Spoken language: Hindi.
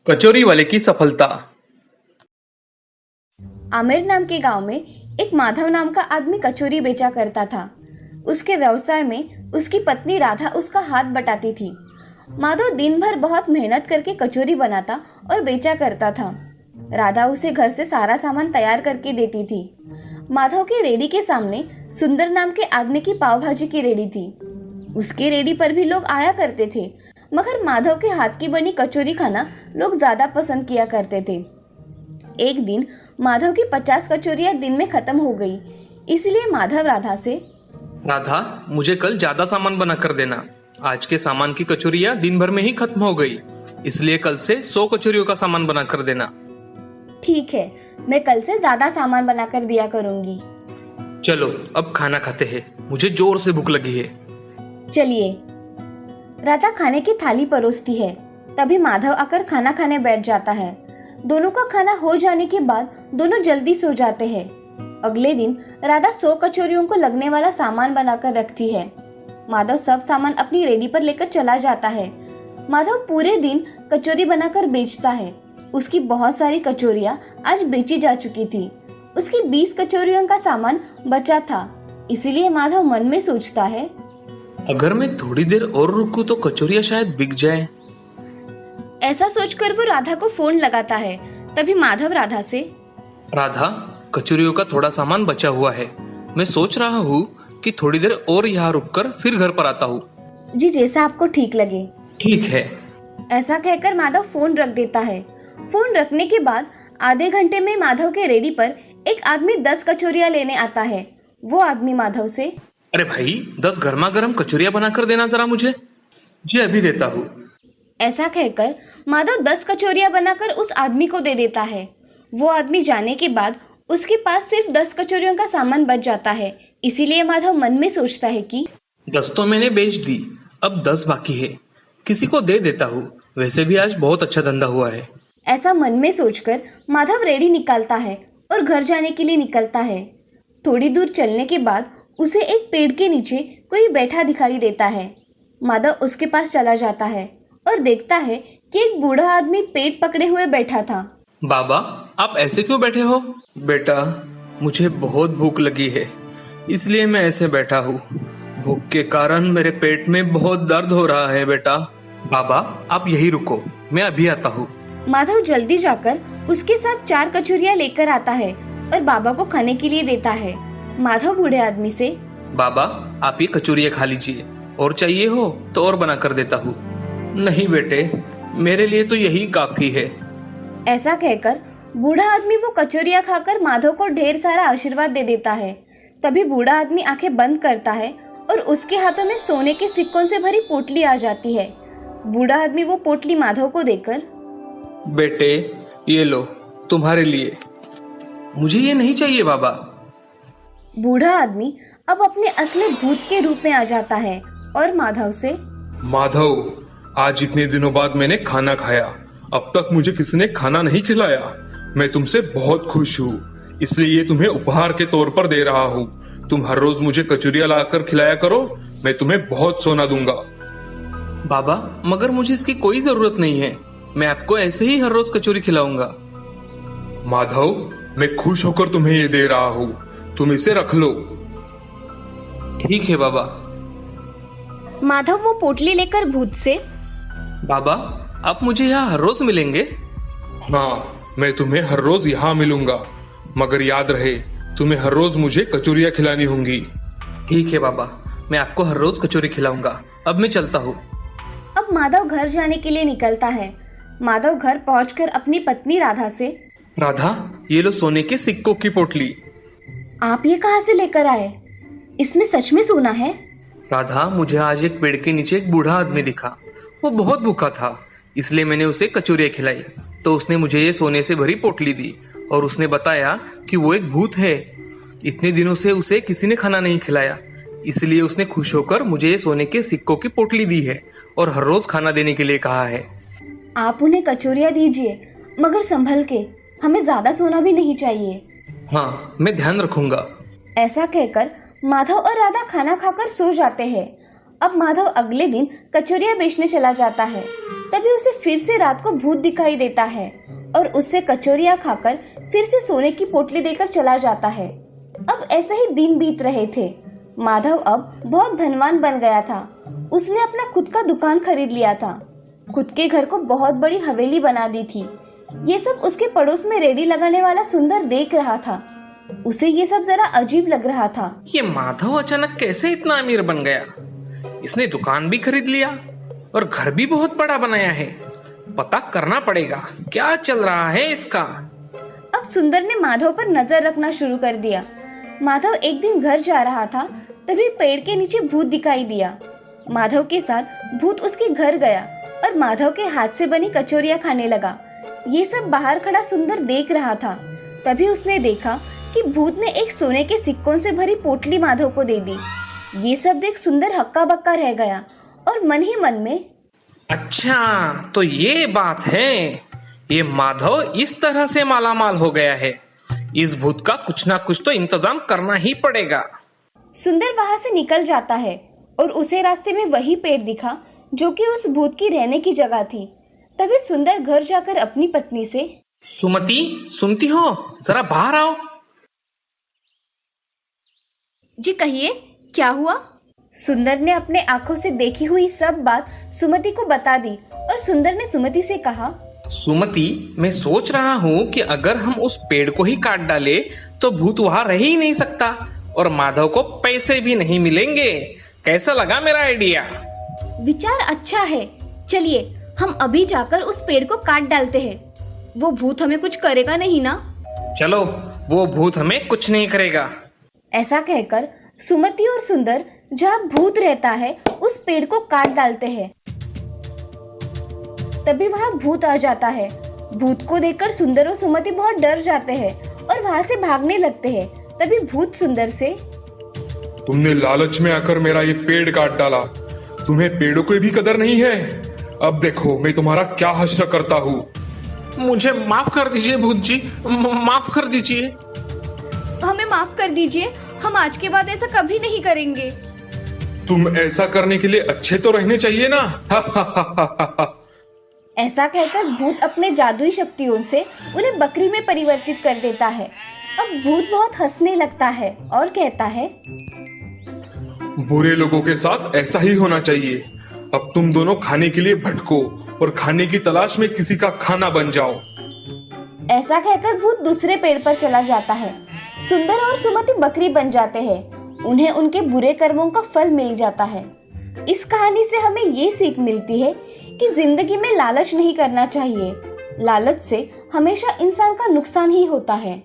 कचौरी वाले की सफलता। आमिर नाम के गांव में एक माधव नाम का आदमी कचौरी बेचा करता था। उसके व्यवसाय में उसकी पत्नी राधा उसका हाथ बटाती थी। माधव दिन भर बहुत मेहनत करके कचौरी बनाता और बेचा करता था। राधा उसे घर से सारा सामान तैयार करके देती थी। माधव की रेडी के सामने सुंदर नाम के आदमी की पाव भाजी की रेडी थी। उसकी रेडी पर भी लोग आया करते थे, मगर माधव के हाथ की बनी कचौरी खाना लोग ज्यादा पसंद किया करते थे। एक दिन माधव की 50 कचौरियां दिन में खत्म हो गई, इसलिए माधव राधा से, राधा, मुझे कल ज्यादा सामान बना कर देना। आज के सामान की कचौरियां दिन भर में ही खत्म हो गई, इसलिए कल से 100 कचौरियों का सामान बना कर देना। ठीक है, मैं कल से ज्यादा सामान बनाकर दिया करूंगी। चलो अब खाना खाते हैं, मुझे जोर से भूख लगी है। चलिए। राधा खाने की थाली परोसती है, तभी माधव आकर खाना खाने बैठ जाता है। दोनों का खाना हो जाने के बाद दोनों जल्दी सो जाते हैं। अगले दिन राधा 100 कचौरियों को लगने वाला सामान बनाकर रखती है। माधव सब सामान अपनी रेडी पर लेकर चला जाता है। माधव पूरे दिन कचौरी बनाकर बेचता है। उसकी बहुत सारी कचौरियां आज बेची जा चुकी थी। उसकी 20 कचौरियों का सामान बचा था, इसीलिए माधव मन में सोचता है, अगर मैं थोड़ी देर और रुकूं तो कचौरियां शायद बिक जाए। ऐसा सोचकर वो राधा को फोन लगाता है। तभी माधव राधा से, राधा, कचौरियों का थोड़ा सामान बचा हुआ है। मैं सोच रहा हूँ कि थोड़ी देर और यहाँ रुककर फिर घर पर आता हूँ। जी, जैसा आपको ठीक लगे। ठीक है। ऐसा कहकर माधव फोन रख देता है। फोन रखने के बाद आधे घंटे में माधव के रेडी पर एक आदमी 10 कचौरियां लेने आता है। वो आदमी माधव से, अरे भाई, 10 गर्मा गर्म कचौरियां बना कर देना जरा मुझे। जी अभी देता हूँ। ऐसा कहकर माधव 10 कचौरियां बनाकर उस आदमी को दे देता है। वो आदमी जाने के बाद उसके पास सिर्फ 10 कचौरियों का सामान बच जाता है, इसीलिए माधव मन में सोचता है कि 10 तो मैंने बेच दी, अब 10 बाकी है, किसी को दे देता हूँ। वैसे भी आज बहुत अच्छा धंधा हुआ है। ऐसा मन में सोचकर माधव रेडी निकालता है और घर जाने के लिए निकलता है। थोड़ी दूर चलने के बाद उसे एक पेड़ के नीचे कोई बैठा दिखाई देता है। माधव उसके पास चला जाता है और देखता है कि एक बूढ़ा आदमी पेट पकड़े हुए बैठा था। बाबा, आप ऐसे क्यों बैठे हो? बेटा, मुझे बहुत भूख लगी है, इसलिए मैं ऐसे बैठा हूँ। भूख के कारण मेरे पेट में बहुत दर्द हो रहा है। बेटा, बाबा आप यही रुको, मैं अभी आता हूँ। माधव जल्दी जाकर उसके साथ 4 कचौरियां लेकर आता है और बाबा को खाने के लिए देता है। माधव बूढ़े आदमी से, बाबा आप ये कचौरियां खा लीजिए, और चाहिए हो तो और बना कर देता हूँ। नहीं बेटे, मेरे लिए तो यही काफी है। ऐसा कहकर बूढ़ा आदमी वो कचौरियां खाकर माधव को ढेर सारा आशीर्वाद दे देता है। तभी बूढ़ा आदमी आंखें बंद करता है और उसके हाथों में सोने के सिक्कों से भरी पोटली आ जाती है। बूढ़ा आदमी वो पोटली माधव को देकर, बेटे ये लो, तुम्हारे लिए। मुझे ये नहीं चाहिए बाबा। बूढ़ा आदमी अब अपने असली भूत के रूप में आ जाता है और माधव से, माधव, आज इतने दिनों बाद मैंने खाना खाया। अब तक मुझे किसी ने खाना नहीं खिलाया। मैं तुमसे बहुत खुश हूँ, इसलिए ये तुम्हें उपहार के तौर पर दे रहा हूँ। तुम हर रोज मुझे कचौरियां लाकर खिलाया करो, मैं तुम्हें बहुत सोना दूंगा। बाबा, मगर मुझे इसकी कोई जरूरत नहीं है, मैं आपको ऐसे ही हर रोज कचौरी खिलाऊंगा। माधव, मैं खुश होकर तुम्हें ये दे रहा हूँ, तुम इसे रख लो। ठीक है बाबा। माधव वो पोटली लेकर भूत से, बाबा आप मुझे यहाँ हर रोज मिलेंगे? हाँ, मैं तुम्हें हर रोज यहाँ मिलूंगा, मगर याद रहे तुम्हें हर रोज मुझे कचौरियां खिलानी होंगी। ठीक है बाबा, मैं आपको हर रोज कचौरी खिलाऊंगा। अब मैं चलता हूँ। अब माधव घर जाने के लिए निकलता है। माधव घर पहुंचकर अपनी पत्नी राधा से, राधा, ये लो सोने के सिक्कों की पोटली। आप ये कहाँ से लेकर आए? इसमें सच में सोना है? राधा, मुझे आज एक पेड़ के नीचे एक बूढ़ा आदमी दिखा। वो बहुत भूखा था, इसलिए मैंने उसे कचौरियां खिलाई, तो उसने मुझे ये सोने से भरी पोटली दी और उसने बताया कि वो एक भूत है। इतने दिनों से उसे किसी ने खाना नहीं खिलाया, इसलिए उसने खुश होकर मुझे ये सोने के सिक्कों की पोटली दी है और हर रोज खाना देने के लिए कहा है। आप उन्हें कचौरियां दीजिए, मगर संभल के, हमें ज्यादा सोना भी नहीं चाहिए। हाँ, मैं ध्यान रखूंगा। ऐसा कहकर माधव और राधा खाना खाकर सो जाते हैं। अब माधव अगले दिन कचौरियां बेचने चला जाता है। तभी उसे फिर से रात को भूत दिखाई देता है और उससे कचौरियाँ खाकर फिर से सोने की पोटली देकर चला जाता है। अब ऐसे ही दिन बीत रहे थे। माधव अब बहुत धनवान बन गया था। उसने अपना खुद का दुकान खरीद लिया था। खुद के घर को बहुत बड़ी हवेली बना दी थी। ये सब उसके पड़ोस में रेडी लगाने वाला सुंदर देख रहा था। उसे ये सब जरा अजीब लग रहा था। ये माधव अचानक कैसे इतना अमीर बन गया? इसने दुकान भी खरीद लिया और घर भी बहुत बड़ा बनाया है। पता करना पड़ेगा क्या चल रहा है इसका। अब सुंदर ने माधव पर नजर रखना शुरू कर दिया। माधव एक दिन घर जा रहा था, तभी पेड़ के नीचे भूत दिखाई दिया। माधव के साथ भूत उसके घर गया और माधव के हाथ से बनी कचौरियाँ खाने लगा। ये सब बाहर खड़ा सुंदर देख रहा था। तभी उसने देखा कि भूत ने एक सोने के सिक्कों से भरी पोटली माधव को दे दी। ये सब देख सुंदर हक्का बक्का रह गया और मन ही मन में, अच्छा तो ये बात है। ये माधव इस तरह से मालामाल हो गया है। इस भूत का कुछ ना कुछ तो इंतजाम करना ही पड़ेगा। सुंदर वहां से निकल जाता है और उसे रास्ते में वही पेड़ दिखा जो कि उस भूत की रहने की जगह थी। तभी सुंदर घर जाकर अपनी पत्नी से, सुमति सुनती हो, जरा बाहर आओ। जी कहिए, क्या हुआ? सुंदर ने अपने आंखों से देखी हुई सब बात सुमति को बता दी और सुंदर ने सुमति से कहा, सुमति, मैं सोच रहा हूँ कि अगर हम उस पेड़ को ही काट डाले तो भूत वहां रह ही नहीं सकता और माधव को पैसे भी नहीं मिलेंगे। कैसा लगा मेरा आइडिया? विचार अच्छा है। चलिए हम अभी जाकर उस पेड़ को काट डालते हैं। वो भूत हमें कुछ करेगा नहीं ना? चलो, वो भूत हमें कुछ नहीं करेगा। ऐसा कहकर सुमति और सुंदर जहाँ भूत रहता है उस पेड़ को काट डालते हैं। तभी वहाँ भूत आ जाता है। भूत को देखकर सुंदर और सुमति बहुत डर जाते हैं और वहाँ से भागने लगते हैं। तभी भूत सुंदर से, तुमने लालच में आकर मेरा ये पेड़ काट डाला। तुम्हें पेड़ों की भी कदर नहीं है। अब देखो मैं तुम्हारा क्या हश्र करता हूँ। मुझे माफ कर दीजिए भूत जी, माफ कर दीजिए। हमें माफ कर दीजिए, हम आज के बाद ऐसा कभी नहीं करेंगे। तुम ऐसा करने के लिए अच्छे तो रहने चाहिए ना। ऐसा कहकर भूत अपने जादुई शक्तियों से उन्हें बकरी में परिवर्तित कर देता है। अब भूत बहुत हंसने लगता है और कहता है, बुरे लोगों के साथ ऐसा ही होना चाहिए। अब तुम दोनों खाने के लिए भटको और खाने की तलाश में किसी का खाना बन जाओ। ऐसा कहकर भूत दूसरे पेड़ पर चला जाता है। सुंदर और सुमति बकरी बन जाते हैं। उन्हें उनके बुरे कर्मों का फल मिल जाता है। इस कहानी से हमें ये सीख मिलती है कि जिंदगी में लालच नहीं करना चाहिए। लालच से हमेशा इंसान का नुकसान ही होता है।